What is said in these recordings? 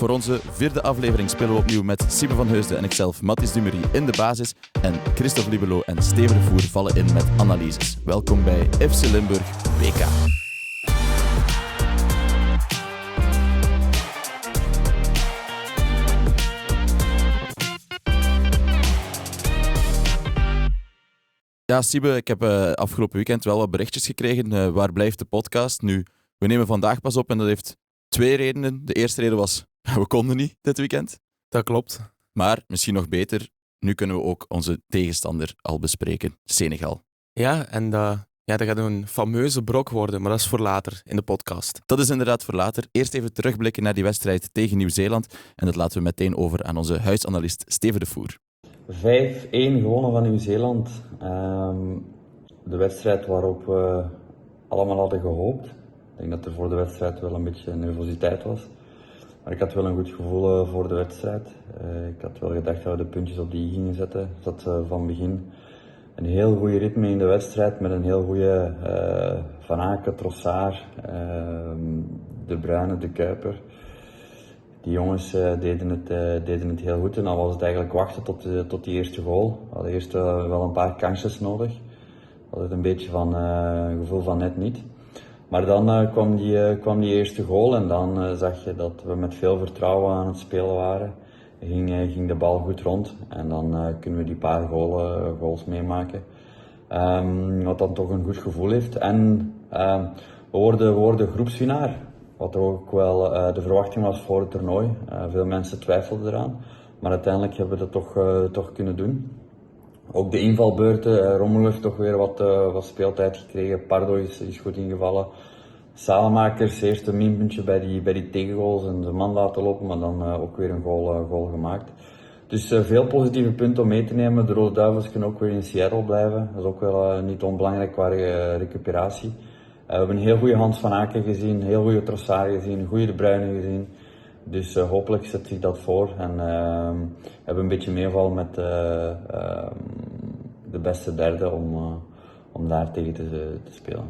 Voor onze 4e aflevering spelen we opnieuw met Siebe van Heusden en ikzelf, Mathis Dumery, in de basis. En Christophe Libelo en Steven de Voer vallen in met analyses. Welkom bij FC Limburg WK. Ja, Siebe, ik heb afgelopen weekend wel wat berichtjes gekregen. Waar blijft de podcast? Nu, we nemen vandaag pas op en dat heeft 2 redenen. De eerste reden was, we konden niet dit weekend. Dat klopt. Maar misschien nog beter, nu kunnen we ook onze tegenstander al bespreken, Senegal. Ja, en dat gaat een fameuze brok worden, maar dat is voor later in de podcast. Dat is inderdaad voor later. Eerst even terugblikken naar die wedstrijd tegen Nieuw-Zeeland. En dat laten we meteen over aan onze huisanalist Steven de Voer. 5-1 gewonnen van Nieuw-Zeeland. De wedstrijd waarop we allemaal hadden gehoopt. Ik denk dat er voor de wedstrijd wel een beetje nervositeit was. Maar ik had wel een goed gevoel voor de wedstrijd. Ik had wel gedacht dat we de puntjes op de i gingen zetten. Er zat van begin een heel goede ritme in de wedstrijd met een heel goede Van Aken, Trossard, De Bruyne, De Kuiper. Die jongens deden het heel goed en dan was het eigenlijk wachten tot die eerste goal. We hadden eerst wel een paar kansjes nodig. We hadden een beetje van gevoel van net niet. Maar dan kwam die eerste goal en dan zag je dat we met veel vertrouwen aan het spelen waren. Ging de bal goed rond en dan kunnen we die paar goals meemaken. Wat dan toch een goed gevoel heeft. En we worden groepswinnaar. Wat ook wel de verwachting was voor het toernooi. Veel mensen twijfelden eraan. Maar uiteindelijk hebben we dat toch kunnen doen. Ook de invalbeurten. Rommel heeft toch weer wat speeltijd gekregen. Pardo is goed ingevallen. Salemakers, eerst een minpuntje bij die tegengoals en de man laten lopen. Maar dan ook weer een goal gemaakt. Dus veel positieve punten om mee te nemen. De Rode Duivels kunnen ook weer in Seattle blijven. Dat is ook wel niet onbelangrijk qua recuperatie. We hebben een heel goede Hans van Aken gezien, een heel goede Trossard gezien, een goede De Bruyne gezien. Dus hopelijk zet zich dat voor en hebben een beetje meeval met de beste derde om daar tegen te spelen.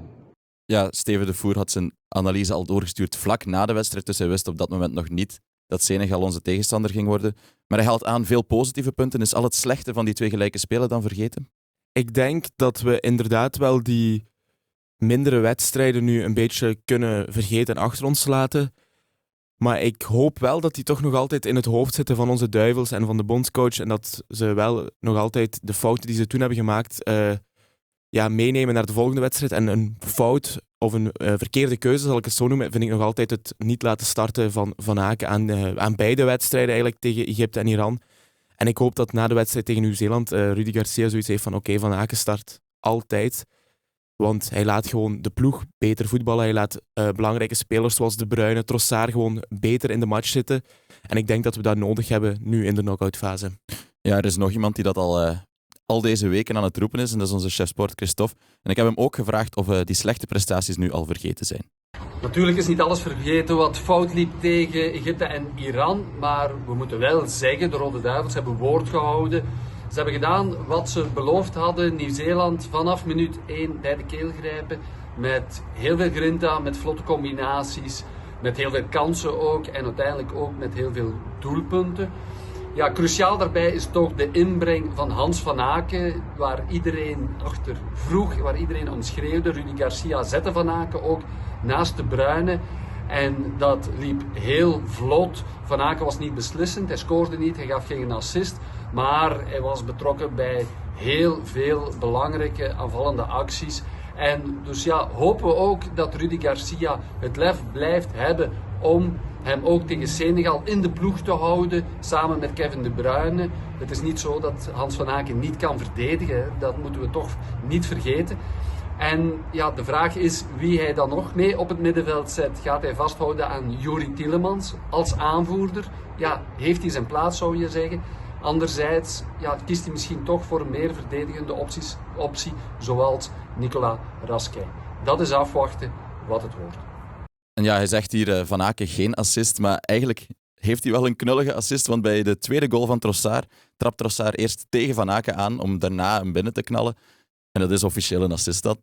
Ja, Steven de Voer had zijn analyse al doorgestuurd vlak na de wedstrijd, dus hij wist op dat moment nog niet dat Senegal onze tegenstander ging worden. Maar hij haalt aan veel positieve punten. Is al het slechte van die 2 gelijke spelen dan vergeten? Ik denk dat we inderdaad wel die mindere wedstrijden nu een beetje kunnen vergeten en achter ons laten. Maar ik hoop wel dat die toch nog altijd in het hoofd zitten van onze Duivels en van de bondscoach en dat ze wel nog altijd de fouten die ze toen hebben gemaakt meenemen naar de volgende wedstrijd. En een fout of een verkeerde keuze, zal ik het zo noemen, vind ik nog altijd het niet laten starten van Aken aan beide wedstrijden eigenlijk tegen Egypte en Iran. En ik hoop dat na de wedstrijd tegen Nieuw-Zeeland Rudy Garcia zoiets heeft van oké, Van Aken start altijd. Want hij laat gewoon de ploeg beter voetballen. Hij laat belangrijke spelers zoals De Bruyne, Trossard gewoon beter in de match zitten. En ik denk dat we dat nodig hebben nu in de knock-outfase. Ja, er is nog iemand die dat al deze weken aan het roepen is. En dat is onze chef sport Christophe. En ik heb hem ook gevraagd of die slechte prestaties nu al vergeten zijn. Natuurlijk is niet alles vergeten wat fout liep tegen Egypte en Iran. Maar we moeten wel zeggen, de Rode Duivels hebben woord gehouden. Ze hebben gedaan wat ze beloofd hadden. Nieuw-Zeeland vanaf minuut 1 bij de keel grijpen. Met heel veel grinta, met vlotte combinaties. Met heel veel kansen ook. En uiteindelijk ook met heel veel doelpunten. Ja, cruciaal daarbij is toch de inbreng van Hans van Aken. Waar iedereen achter vroeg, waar iedereen om schreeuwde. Rudy Garcia zette Van Aken ook naast De Bruyne. En dat liep heel vlot. Van Aken was niet beslissend. Hij scoorde niet, hij gaf geen assist. Maar hij was betrokken bij heel veel belangrijke aanvallende acties. En dus ja, hopen we ook dat Rudy Garcia het lef blijft hebben om hem ook tegen Senegal in de ploeg te houden, samen met Kevin De Bruyne. Het is niet zo dat Hans van Aken niet kan verdedigen, dat moeten we toch niet vergeten. En ja, de vraag is wie hij dan nog mee op het middenveld zet. Gaat hij vasthouden aan Youri Tielemans als aanvoerder? Ja, heeft hij zijn plaats, zou je zeggen. Anderzijds kiest hij misschien toch voor een meer verdedigende optie zoals Nicolas Raskin. Dat is afwachten wat het wordt. En ja, hij zegt hier Van Aken geen assist, maar eigenlijk heeft hij wel een knullige assist, want bij de tweede goal van Trossard trapt Trossard eerst tegen Van Aken aan om daarna hem binnen te knallen. En dat is officieel een assist dat.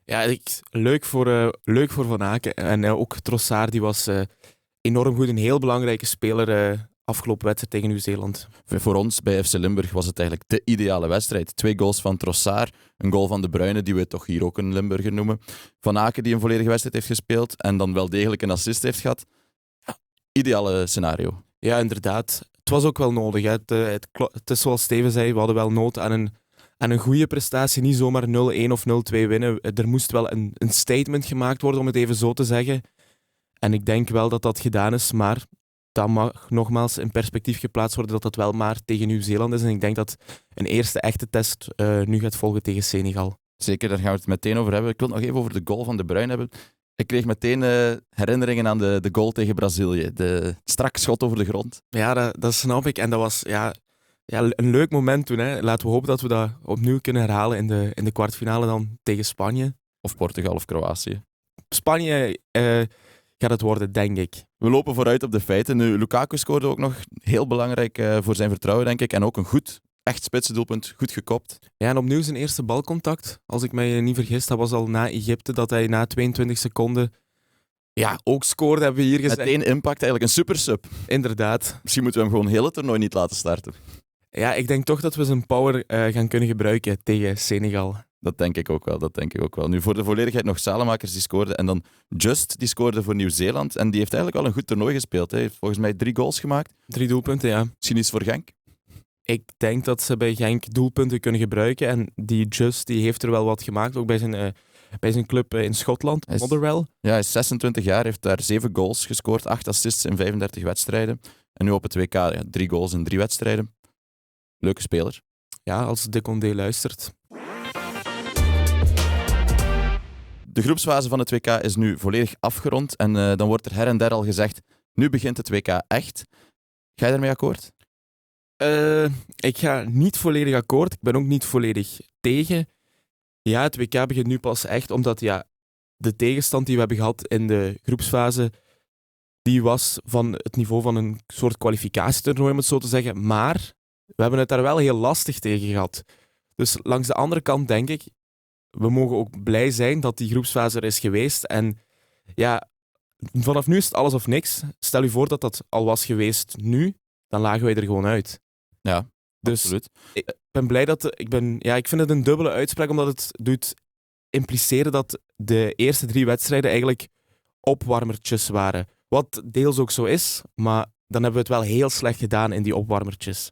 Ja, leuk voor Van Aken. En ook Trossard, die was enorm goed. Een heel belangrijke speler afgelopen wedstrijd tegen Nieuw-Zeeland. Voor ons bij FC Limburg was het eigenlijk de ideale wedstrijd. 2 goals van Trossard, een goal van De Bruyne, die we toch hier ook een Limburger noemen. Van Aken, die een volledige wedstrijd heeft gespeeld en dan wel degelijk een assist heeft gehad. Ja, ideale scenario. Ja, inderdaad. Het was ook wel nodig. Hè. Het is zoals Steven zei, we hadden wel nood aan een goede prestatie. Niet zomaar 0-1 of 0-2 winnen. Er moest wel een statement gemaakt worden, om het even zo te zeggen. En ik denk wel dat dat gedaan is, maar dat mag nogmaals in perspectief geplaatst worden dat dat wel maar tegen Nieuw-Zeeland is. En ik denk dat een eerste echte test nu gaat volgen tegen Senegal. Zeker, daar gaan we het meteen over hebben. Ik wil het nog even over de goal van De Bruyne hebben. Ik kreeg meteen herinneringen aan de goal tegen Brazilië. De strak schot over de grond. Ja, dat snap ik. En dat was een leuk moment toen. Hè. Laten we hopen dat we dat opnieuw kunnen herhalen in de kwartfinale dan tegen Spanje. Of Portugal of Kroatië. Spanje gaat het worden, denk ik. We lopen vooruit op de feiten. Nu, Lukaku scoorde ook nog heel belangrijk voor zijn vertrouwen, denk ik. En ook een goed, echt spitsendoelpunt, goed gekopt. Ja, en opnieuw zijn eerste balcontact. Als ik mij niet vergis, dat was al na Egypte, dat hij na 22 seconden ook scoorde, hebben we hier gezegd. Meteen impact, eigenlijk een super sub. Inderdaad. Misschien moeten we hem gewoon heel het toernooi niet laten starten. Ja, ik denk toch dat we zijn power gaan kunnen gebruiken tegen Senegal. Dat denk ik ook wel. Nu, voor de volledigheid nog Salemakers die scoorde. En dan Just, die scoorde voor Nieuw-Zeeland. En die heeft eigenlijk wel een goed toernooi gespeeld. Hij heeft volgens mij 3 goals gemaakt. 3 doelpunten, ja. Misschien iets voor Genk. Ik denk dat ze bij Genk doelpunten kunnen gebruiken. En die Just, die heeft er wel wat gemaakt. Ook bij zijn club in Schotland, Motherwell. Ja, hij is 26 jaar, heeft daar 7 goals gescoord. 8 assists in 35 wedstrijden. En nu op het WK 3 goals in 3 wedstrijden. Leuke speler. Ja, als de Condé luistert. De groepsfase van het WK is nu volledig afgerond en dan wordt er her en der al gezegd, nu begint het WK echt. Ga je daarmee akkoord? Ik ga niet volledig akkoord. Ik ben ook niet volledig tegen. Ja, het WK begint nu pas echt, omdat de tegenstand die we hebben gehad in de groepsfase, die was van het niveau van een soort kwalificatietoernooi, om het zo te zeggen. Maar we hebben het daar wel heel lastig tegen gehad. Dus langs de andere kant denk ik, we mogen ook blij zijn dat die groepsfase er is geweest. En ja, vanaf nu is het alles of niks. Stel je voor dat dat al was geweest nu, dan lagen wij er gewoon uit. Ja, dus absoluut. Ik ben blij ik vind het een dubbele uitspraak, omdat het doet impliceren dat de eerste 3 wedstrijden eigenlijk opwarmertjes waren. Wat deels ook zo is, maar dan hebben we het wel heel slecht gedaan in die opwarmertjes.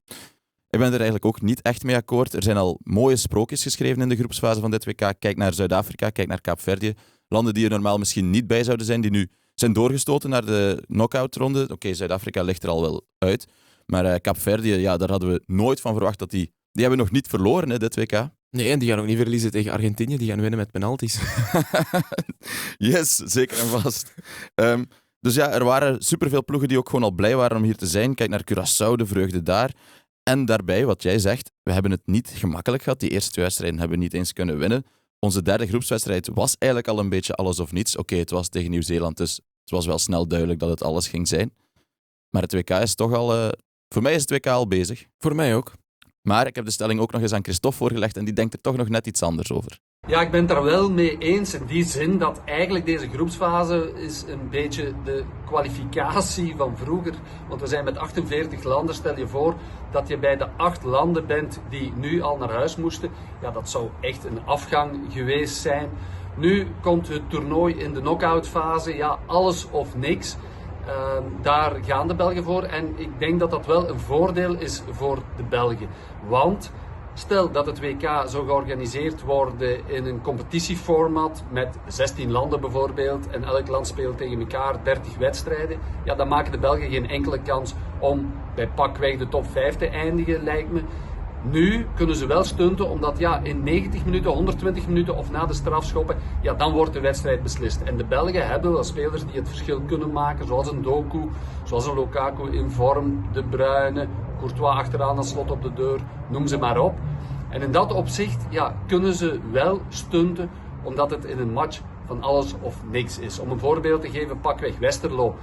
Ik ben er eigenlijk ook niet echt mee akkoord. Er zijn al mooie sprookjes geschreven in de groepsfase van dit WK. Kijk naar Zuid-Afrika, kijk naar Kaapverdië. Landen die er normaal misschien niet bij zouden zijn, die nu zijn doorgestoten naar de knock-out-ronde. Oké, Zuid-Afrika ligt er al wel uit. Maar Kaapverdië, daar hadden we nooit van verwacht dat die hebben nog niet verloren, hè, dit WK. Nee, en die gaan ook niet verliezen tegen Argentinië. Die gaan winnen met penalties. Yes, zeker en vast. Dus ja, er waren superveel ploegen die ook gewoon al blij waren om hier te zijn. Kijk naar Curaçao, de vreugde daar. En daarbij, wat jij zegt, we hebben het niet gemakkelijk gehad. Die eerste 2 wedstrijden hebben we niet eens kunnen winnen. Onze derde groepswedstrijd was eigenlijk al een beetje alles of niets. Oké, het was tegen Nieuw-Zeeland, dus het was wel snel duidelijk dat het alles ging zijn. Maar het WK is toch al... voor mij is het WK al bezig. Voor mij ook. Maar ik heb de stelling ook nog eens aan Christophe voorgelegd en die denkt er toch nog net iets anders over. Ja, ik ben het er wel mee eens in die zin dat eigenlijk deze groepsfase is een beetje de kwalificatie van vroeger. Want we zijn met 48 landen. Stel je voor dat je bij de 8 landen bent die nu al naar huis moesten. Ja, dat zou echt een afgang geweest zijn. Nu komt het toernooi in de knock-out fase. Ja, alles of niks. Daar gaan de Belgen voor en ik denk dat dat wel een voordeel is voor de Belgen. Want stel dat het WK zou georganiseerd worden in een competitieformat met 16 landen bijvoorbeeld en elk land speelt tegen elkaar 30 wedstrijden, ja, dan maken de Belgen geen enkele kans om bij pakweg de top 5 te eindigen, lijkt me. Nu kunnen ze wel stunten, omdat in 90 minuten, 120 minuten of na de strafschoppen, dan wordt de wedstrijd beslist. En de Belgen hebben wel spelers die het verschil kunnen maken, zoals een Doku, zoals een Lukaku in vorm, De Bruyne, Courtois achteraan als slot op de deur, noem ze maar op. En in dat opzicht kunnen ze wel stunten, omdat het in een match van alles of niks is. Om een voorbeeld te geven, pakweg Westerlo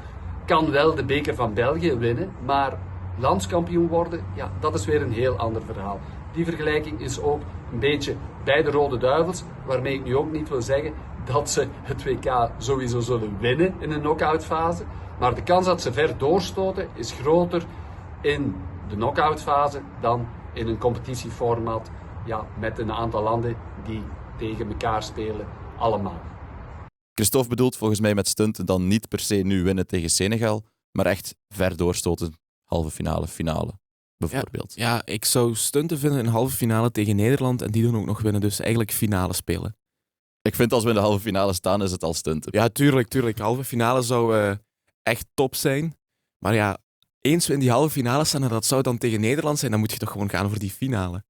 kan wel de beker van België winnen, maar landskampioen worden, dat is weer een heel ander verhaal. Die vergelijking is ook een beetje bij de Rode Duivels, waarmee ik nu ook niet wil zeggen dat ze het WK sowieso zullen winnen in een knock-out fase. Maar de kans dat ze ver doorstoten is groter in de knock-out fase dan in een competitieformat met een aantal landen die tegen elkaar spelen, allemaal. Christophe bedoelt volgens mij met stunten dan niet per se nu winnen tegen Senegal, maar echt ver doorstoten, halve finale, finale, bijvoorbeeld. Ja, ik zou stunten vinden in halve finale tegen Nederland en die doen ook nog winnen, dus eigenlijk finale spelen. Ik vind als we in de halve finale staan, is het al stunten. Ja, tuurlijk. Halve finale zou echt top zijn. Maar ja, eens we in die halve finale staan en dat zou dan tegen Nederland zijn, dan moet je toch gewoon gaan voor die finale.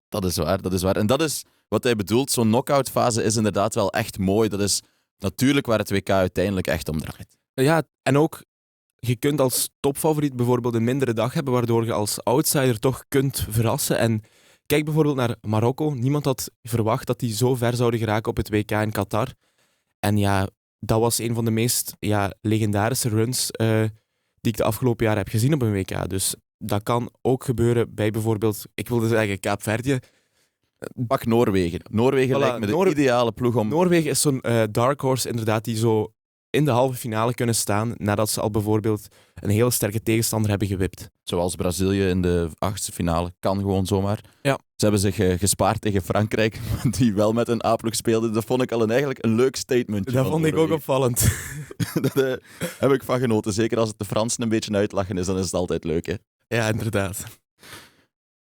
Dat is waar. En dat is wat hij bedoelt. Zo'n knock-out fase is inderdaad wel echt mooi. Dat is natuurlijk waar het WK uiteindelijk echt om draait. Ja, en ook, je kunt als topfavoriet bijvoorbeeld een mindere dag hebben, waardoor je als outsider toch kunt verrassen. En kijk bijvoorbeeld naar Marokko. Niemand had verwacht dat die zo ver zouden geraken op het WK in Qatar. En ja, dat was een van de meest legendarische runs die ik de afgelopen jaren heb gezien op een WK. Dus dat kan ook gebeuren bij bijvoorbeeld, ik wilde zeggen Kaapverdië. Pak Noorwegen. Noorwegen Voilà, lijkt me de ideale ploeg om... Noorwegen is zo'n dark horse inderdaad die zo in de halve finale kunnen staan nadat ze al bijvoorbeeld een hele sterke tegenstander hebben gewipt. Zoals Brazilië in de achtste finale. Kan gewoon zomaar. Ja. Ze hebben zich gespaard tegen Frankrijk, die wel met een A-ploeg speelde. Dat vond ik al eigenlijk een leuk statement. Dat vond ik ook opvallend. Daar heb ik van genoten. Zeker als het de Fransen een beetje uitlachen is, dan is het altijd leuk, hè? Ja, inderdaad.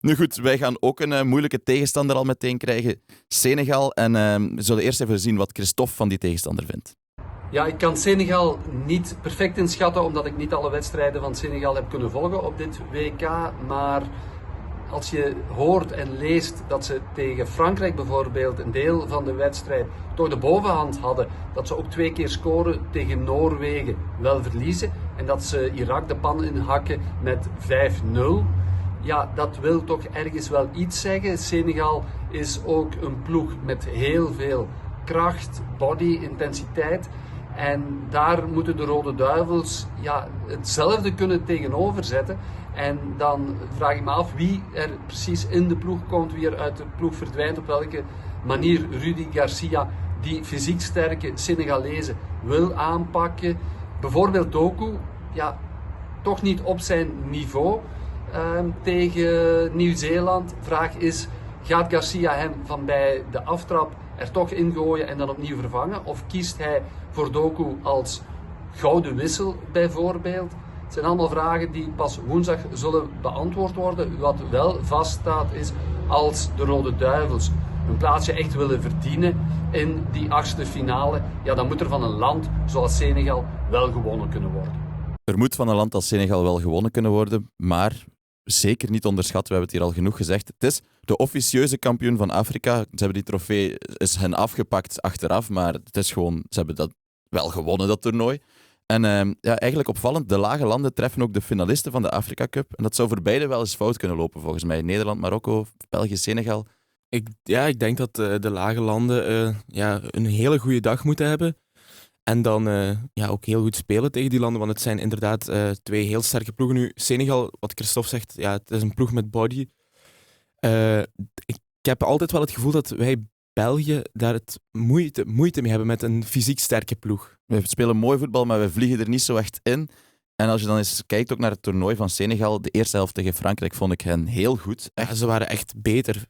Nu goed, wij gaan ook een moeilijke tegenstander al meteen krijgen. Senegal. En we zullen eerst even zien wat Christophe van die tegenstander vindt. Ja, ik kan Senegal niet perfect inschatten, omdat ik niet alle wedstrijden van Senegal heb kunnen volgen op dit WK. Maar als je hoort en leest dat ze tegen Frankrijk bijvoorbeeld een deel van de wedstrijd toch de bovenhand hadden, dat ze ook 2 keer scoren tegen Noorwegen, wel verliezen, en dat ze Irak de pan inhakken met 5-0. Ja, dat wil toch ergens wel iets zeggen. Senegal is ook een ploeg met heel veel kracht, body, intensiteit. En daar moeten de Rode Duivels hetzelfde kunnen tegenover zetten. En dan vraag ik me af wie er precies in de ploeg komt, wie er uit de ploeg verdwijnt, op welke manier Rudi Garcia die fysiek sterke Senegalezen wil aanpakken. Bijvoorbeeld Doku, toch niet op zijn niveau tegen Nieuw-Zeeland. Vraag is, gaat Garcia hem van bij de aftrap er toch ingooien en dan opnieuw vervangen? Of kiest hij voor Doku als gouden wissel bijvoorbeeld? Het zijn allemaal vragen die pas woensdag zullen beantwoord worden. Wat wel vaststaat is, als de Rode Duivels een plaatsje echt willen verdienen in die achtste finale, dan moet er van een land zoals Senegal wel gewonnen kunnen worden. Er moet van een land als Senegal wel gewonnen kunnen worden, maar zeker niet onderschatten, we hebben het hier al genoeg gezegd. Het is de officieuze kampioen van Afrika. Ze hebben die trofee, is hen afgepakt achteraf, maar het is gewoon, ze hebben dat wel gewonnen, dat toernooi. En eigenlijk opvallend, de lage landen treffen ook de finalisten van de Afrika Cup. En dat zou voor beide wel eens fout kunnen lopen, volgens mij. Nederland, Marokko, België, Senegal. Ik denk dat de lage landen een hele goede dag moeten hebben. En dan ook heel goed spelen tegen die landen, want het zijn inderdaad 2 heel sterke ploegen. Nu, Senegal, wat Christophe zegt, het is een ploeg met body. Ik heb altijd wel het gevoel dat wij België daar het moeite mee hebben met een fysiek sterke ploeg. We spelen mooi voetbal, maar we vliegen er niet zo echt in. En als je dan eens kijkt ook naar het toernooi van Senegal, de eerste helft tegen Frankrijk vond ik hen heel goed. Ja, ze waren echt beter.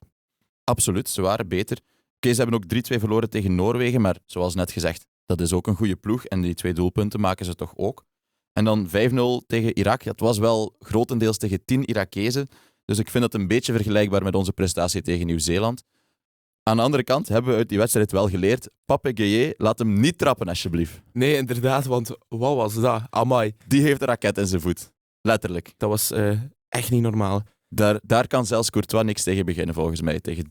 Absoluut, ze waren beter. Oké, ze hebben ook 3-2 verloren tegen Noorwegen, maar zoals net gezegd, dat is ook een goede ploeg. En die 2 doelpunten maken ze toch ook. En dan 5-0 tegen Irak. Het was wel grotendeels tegen 10 Irakezen. Dus ik vind dat een beetje vergelijkbaar met onze prestatie tegen Nieuw-Zeeland. Aan de andere kant hebben we uit die wedstrijd wel geleerd. Pape Gueye, laat hem niet trappen alsjeblieft. Nee, inderdaad, want wat was dat? Amai. Die heeft een raket in zijn voet. Letterlijk. Dat was echt niet normaal. Daar kan zelfs Courtois niks tegen beginnen, volgens mij. Tegen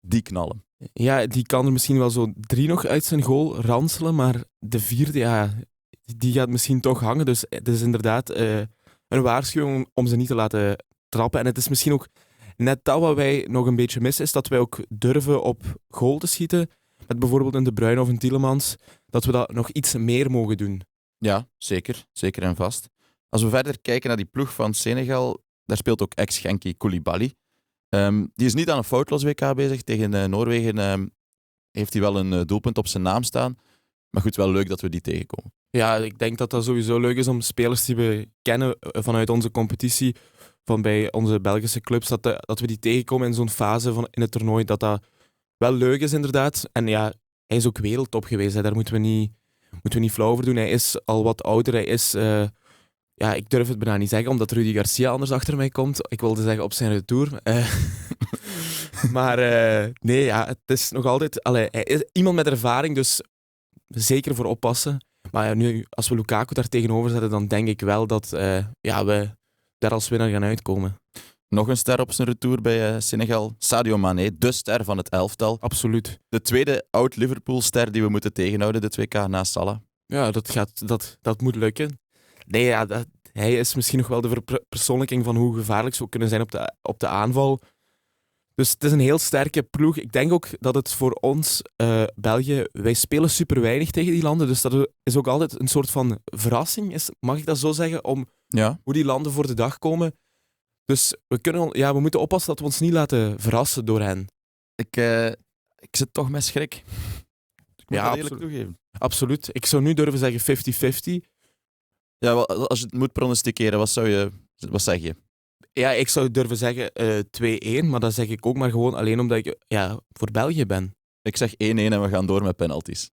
die knallen. Ja, die kan er misschien wel zo 3 nog uit zijn goal ranselen, maar de 4e, die gaat misschien toch hangen. Dus het is inderdaad een waarschuwing om ze niet te laten trappen. En het is misschien ook net dat wat wij nog een beetje missen, is dat wij ook durven op goal te schieten. Met bijvoorbeeld een De Bruyne of een Tielemans, dat we dat nog iets meer mogen doen. Ja, zeker. Zeker en vast. Als we verder kijken naar die ploeg van Senegal, daar speelt ook ex-Genki Koulibaly. Die is niet aan een foutloos WK bezig. Tegen Noorwegen heeft hij wel een doelpunt op zijn naam staan. Maar goed, wel leuk dat we die tegenkomen. Ja, ik denk dat dat sowieso leuk is om spelers die we kennen vanuit onze competitie, van bij onze Belgische clubs, dat we die tegenkomen in zo'n fase in het toernooi, dat wel leuk is inderdaad. En ja, hij is ook wereldtop geweest, hè. Daar moeten we niet flauw over doen. Hij is al wat ouder, hij is... ja, ik durf het bijna niet zeggen, omdat Rudy Garcia anders achter mij komt. Ik wilde zeggen op zijn retour. Maar nee, ja, het is nog altijd... Allee, hij is iemand met ervaring, dus zeker voor oppassen. Maar ja, nu, als we Lukaku daar tegenover zetten, dan denk ik wel dat we daar als winnaar gaan uitkomen. Nog een ster op zijn retour bij Senegal. Sadio Mané, de ster van het elftal. Absoluut. De tweede oud-Liverpool-ster die we moeten tegenhouden, de 2K, na Salah. Ja, dat moet lukken. Nee, ja, hij is misschien nog wel de verpersoonlijking van hoe gevaarlijk ze ook kunnen zijn op de aanval. Dus het is een heel sterke ploeg. Ik denk ook dat het voor ons, België, wij spelen super weinig tegen die landen. Dus dat is ook altijd een soort van verrassing, mag ik dat zo zeggen, om Ja. hoe die landen voor de dag komen. Dus we moeten oppassen dat we ons niet laten verrassen door hen. Ik zit toch met schrik. Ik moet Ja, dat eerlijk toegeven. Absoluut. Ik zou nu durven zeggen 50-50. Ja, als je het moet pronosticeren, wat zeg je? Ja, ik zou durven zeggen 2-1, maar dat zeg ik ook maar gewoon alleen omdat ik voor België ben. Ik zeg 1-1 en we gaan door met penalties.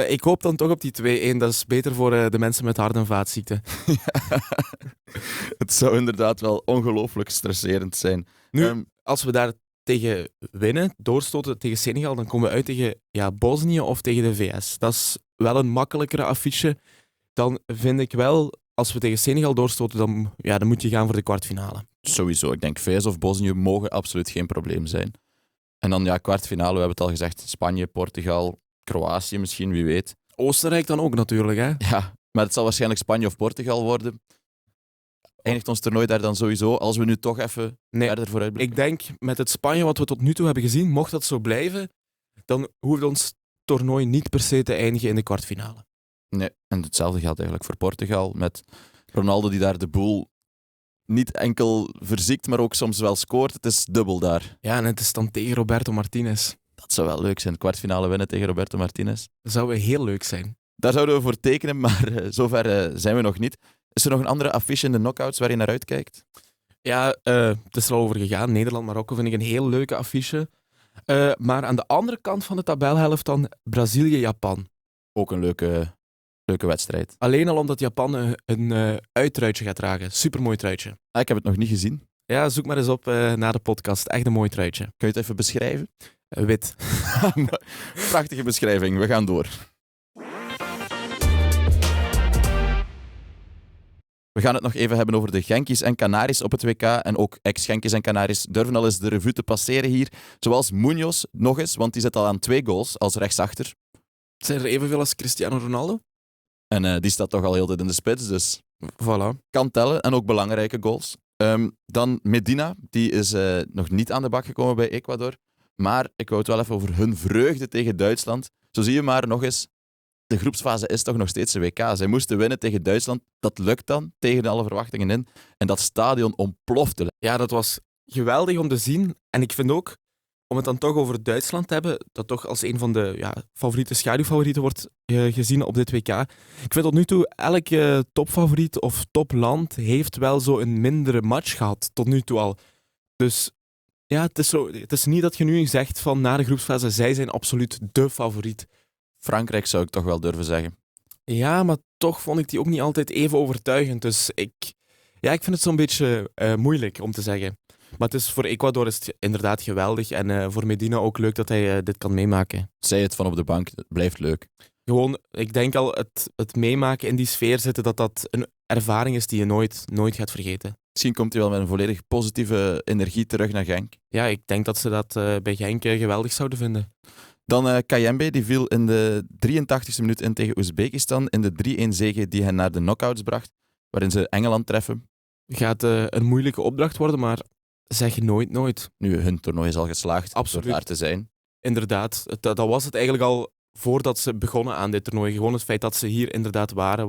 Ik hoop dan toch op die 2-1. Dat is beter voor de mensen met hart- en vaatziekten. Het zou inderdaad wel ongelooflijk stresserend zijn. Nu, als we daar tegen winnen, doorstoten tegen Senegal, dan komen we uit tegen Bosnië of tegen de VS. Dat is wel een makkelijkere affiche. Dan vind ik wel, als we tegen Senegal doorstoten, dan moet je gaan voor de kwartfinale. Sowieso. Ik denk VS of Bosnië mogen absoluut geen probleem zijn. En dan kwartfinale, we hebben het al gezegd, Spanje, Portugal, Kroatië misschien, wie weet. Oostenrijk dan ook natuurlijk, hè? Ja, maar het zal waarschijnlijk Spanje of Portugal worden. Eindigt ons toernooi daar dan sowieso, als we nu toch even verder vooruit blikken? Ik denk, met het Spanje wat we tot nu toe hebben gezien, mocht dat zo blijven, dan hoeft ons toernooi niet per se te eindigen in de kwartfinale. Nee, en hetzelfde geldt eigenlijk voor Portugal, met Ronaldo die daar de boel niet enkel verziekt, maar ook soms wel scoort. Het is dubbel daar. Ja, en het is dan tegen Roberto Martinez. Dat zou wel leuk zijn, kwartfinale winnen tegen Roberto Martinez. Dat zou heel leuk zijn. Daar zouden we voor tekenen, maar zover zijn we nog niet. Is er nog een andere affiche in de knockouts waar je naar uitkijkt? Ja, het is er al over gegaan. Nederland-Marokko vind ik een heel leuke affiche. Maar aan de andere kant van de tabelhelft dan Brazilië-Japan. Ook een leuke wedstrijd. Alleen al omdat Japan een uittruitje gaat dragen. Supermooi truitje. Ik heb het nog niet gezien. Ja, zoek maar eens op na de podcast. Echt een mooi truitje. Kun je het even beschrijven? Wit. Prachtige beschrijving, we gaan door. We gaan het nog even hebben over de Genkies en Canaries op het WK. En ook ex-Genkies en Canaries durven al eens de revue te passeren hier. Zoals Munoz nog eens, want die zit al aan 2 goals als rechtsachter. Zijn er evenveel als Cristiano Ronaldo? En die staat toch al heel de tijd in de spits, dus Voilà. kan tellen. En ook belangrijke goals. Dan Medina, die is nog niet aan de bak gekomen bij Ecuador. Maar ik wou het wel even over hun vreugde tegen Duitsland. Zo zie je maar nog eens, de groepsfase is toch nog steeds de WK. Zij moesten winnen tegen Duitsland. Dat lukt dan, tegen alle verwachtingen in. En dat stadion ontplofte. Ja, dat was geweldig om te zien. En ik vind ook, om het dan toch over Duitsland te hebben, dat toch als een van de schaduwfavorieten wordt gezien op dit WK. Ik vind tot nu toe, elke topfavoriet of topland heeft wel zo een mindere match gehad, tot nu toe al. Dus ja, het is niet dat je nu zegt van na de groepsfase, zij zijn absoluut de favoriet. Frankrijk zou ik toch wel durven zeggen. Ja, maar toch vond ik die ook niet altijd even overtuigend. Dus ik vind het zo'n beetje moeilijk om te zeggen. Maar voor Ecuador is het inderdaad geweldig. En voor Medina ook leuk dat hij dit kan meemaken. Zij het van op de bank, het blijft leuk. Gewoon, ik denk al het meemaken in die sfeer zitten, dat een ervaring is die je nooit gaat vergeten. Misschien komt hij wel met een volledig positieve energie terug naar Genk. Ja, ik denk dat ze dat bij Genk geweldig zouden vinden. Dan Kayembe, die viel in de 83e minuut in tegen Oezbekistan in de 3-1 zege die hen naar de knockouts bracht, waarin ze Engeland treffen. Gaat een moeilijke opdracht worden, maar zeg nooit. Nu, hun toernooi is al geslaagd Absoluut. door daar te zijn. Inderdaad, dat was het eigenlijk al voordat ze begonnen aan dit toernooi. Gewoon het feit dat ze hier inderdaad waren,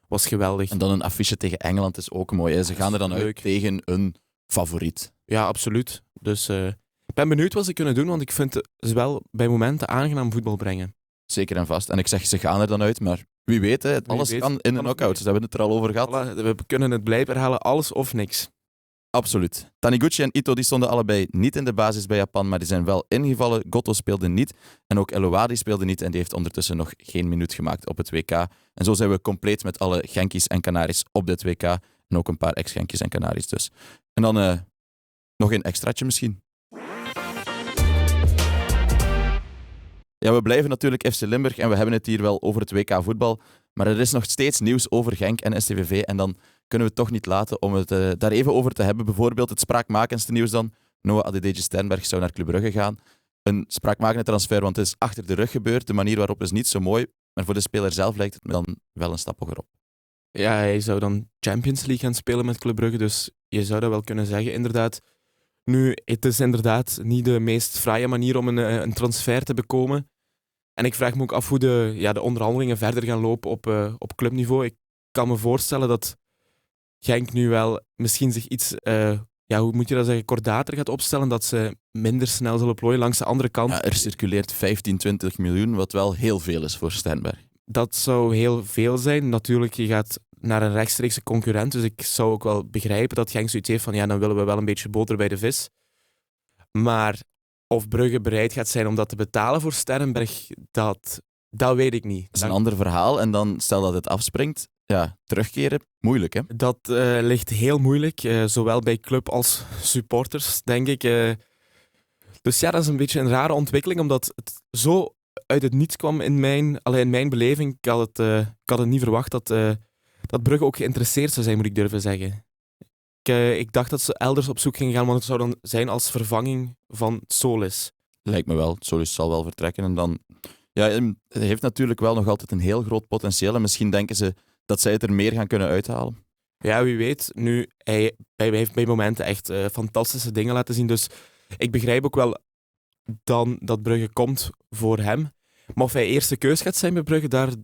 was geweldig. En dan een affiche tegen Engeland is ook mooi. Hè? Ze gaan er dan uit leuk. tegen een favoriet. Ja, absoluut. Dus ik ben benieuwd wat ze kunnen doen, want ik vind ze wel bij momenten aangenaam voetbal brengen. Zeker en vast. En ik zeg, ze gaan er dan uit, maar wie weet, hè, alles weet, kan in de kan het knockouts. We hebben het er al over gehad. Voilà, we kunnen het blijven herhalen, alles of niks. Absoluut. Taniguchi en Ito die stonden allebei niet in de basis bij Japan, maar die zijn wel ingevallen. Goto speelde niet en ook Elouadi speelde niet en die heeft ondertussen nog geen minuut gemaakt op het WK. En zo zijn we compleet met alle Genkies en Canaries op dit WK. En ook een paar ex-Genkies en Canaries dus. En dan nog een extraatje misschien. Ja, we blijven natuurlijk FC Limburg en we hebben het hier wel over het WK voetbal. Maar er is nog steeds nieuws over Genk en STVV. En dan kunnen we het toch niet laten om het daar even over te hebben. Bijvoorbeeld het spraakmakendste nieuws dan. Noah Adedeji Sternberg zou naar Club Brugge gaan. Een spraakmakende transfer, want het is achter de rug gebeurd. De manier waarop is niet zo mooi. Maar voor de speler zelf lijkt het dan wel een stap hogerop. Ja, hij zou dan Champions League gaan spelen met Club Brugge, dus je zou dat wel kunnen zeggen, inderdaad. Nu, het is inderdaad niet de meest fraaie manier om een transfer te bekomen. En ik vraag me ook af hoe de onderhandelingen verder gaan lopen op clubniveau. Ik kan me voorstellen dat Genk nu wel misschien zich iets, hoe moet je dat zeggen, kordater gaat opstellen, dat ze minder snel zullen plooien. Langs de andere kant, Ja, er circuleert 15-20 miljoen, wat wel heel veel is voor Sternberg. dat zou heel veel zijn. Natuurlijk, je gaat naar een rechtstreekse concurrent, dus ik zou ook wel begrijpen dat Genk zoiets heeft van ja, dan willen we wel een beetje boter bij de vis. Maar of Brugge bereid gaat zijn om dat te betalen voor Sternberg, dat weet ik niet. Dat is een ander verhaal. En dan, stel dat het afspringt, ja, terugkeren, moeilijk hè? Dat ligt heel moeilijk, zowel bij club als supporters, denk ik. Dus ja, dat is een beetje een rare ontwikkeling, omdat het zo uit het niets kwam in mijn beleving. Ik had het niet verwacht dat Brugge ook geïnteresseerd zou zijn, moet ik durven zeggen. Ik dacht dat ze elders op zoek gingen gaan, want het zou dan zijn als vervanging van Solis. Lijkt me wel. Solis zal wel vertrekken. En dan... Ja, het heeft natuurlijk wel nog altijd een heel groot potentieel. En misschien denken ze dat zij het er meer gaan kunnen uithalen. Ja, wie weet. Nu, hij heeft bij momenten echt fantastische dingen laten zien. Dus ik begrijp ook wel dan dat Brugge komt voor hem. Maar of hij eerste keus gaat zijn bij Brugge,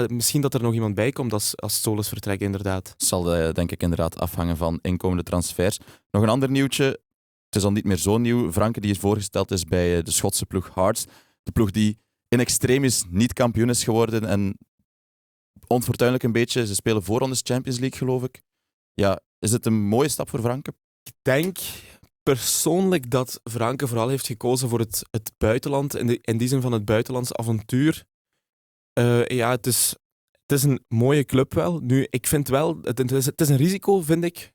misschien dat er nog iemand bij komt als Solis vertrekt, inderdaad. Het zal denk ik inderdaad afhangen van inkomende transfers. Nog een ander nieuwtje. Het is al niet meer zo nieuw. Franke die voorgesteld is bij de Schotse ploeg Hearts. De ploeg die in extremis niet kampioen is geworden. En onfortuinlijk een beetje. Ze spelen voorrondes Champions League, geloof ik. Ja, is het een mooie stap voor Franke? Ik denk persoonlijk dat Franke vooral heeft gekozen voor het buitenland, in die zin van het buitenlandse avontuur. Het is een mooie club wel. Nu, ik vind wel, het is een risico, vind ik,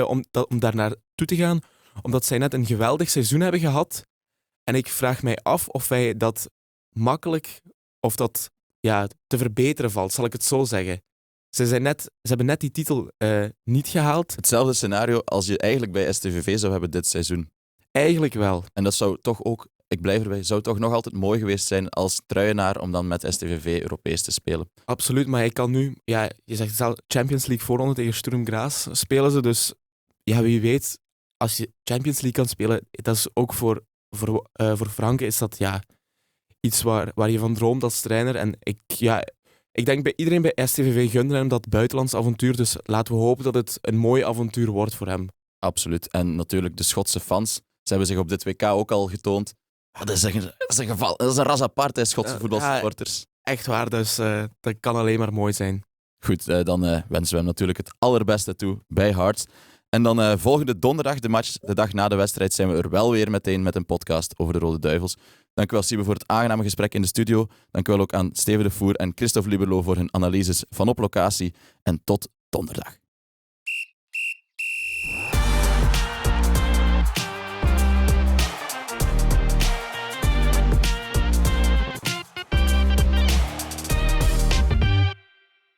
om daar naartoe te gaan, omdat zij net een geweldig seizoen hebben gehad. En ik vraag mij af of wij dat makkelijk, of dat te verbeteren valt, zal ik het zo zeggen. Ze hebben net die titel niet gehaald. Hetzelfde scenario als je eigenlijk bij STVV zou hebben dit seizoen. Eigenlijk wel. En dat zou toch ook, ik blijf erbij, zou toch nog altijd mooi geweest zijn als truienaar om dan met STVV Europees te spelen. Absoluut, maar hij kan nu, je zegt zelf, Champions League voorronde tegen Sturm Graz spelen ze, dus ja, wie weet, als je Champions League kan spelen, dat is ook voor Franke is dat iets waar je van droomt als trainer. En ik denk bij iedereen bij STVV gunde hem dat buitenlands avontuur, dus laten we hopen dat het een mooi avontuur wordt voor hem. Absoluut. En natuurlijk de Schotse fans. Ze hebben zich op dit WK ook al getoond. Dat is een geval. Dat is een ras apart, hè, Schotse voetbalsupporters. Echt waar, dus dat kan alleen maar mooi zijn. Goed, dan wensen we hem natuurlijk het allerbeste toe bij Hearts. En dan volgende donderdag, de dag na de wedstrijd, zijn we er wel weer meteen met een podcast over de Rode Duivels. Dank u wel, Siebe, voor het aangename gesprek in de studio. Dank u wel ook aan Steven de Voer en Christophe Liberlo voor hun analyses van op locatie. En tot donderdag.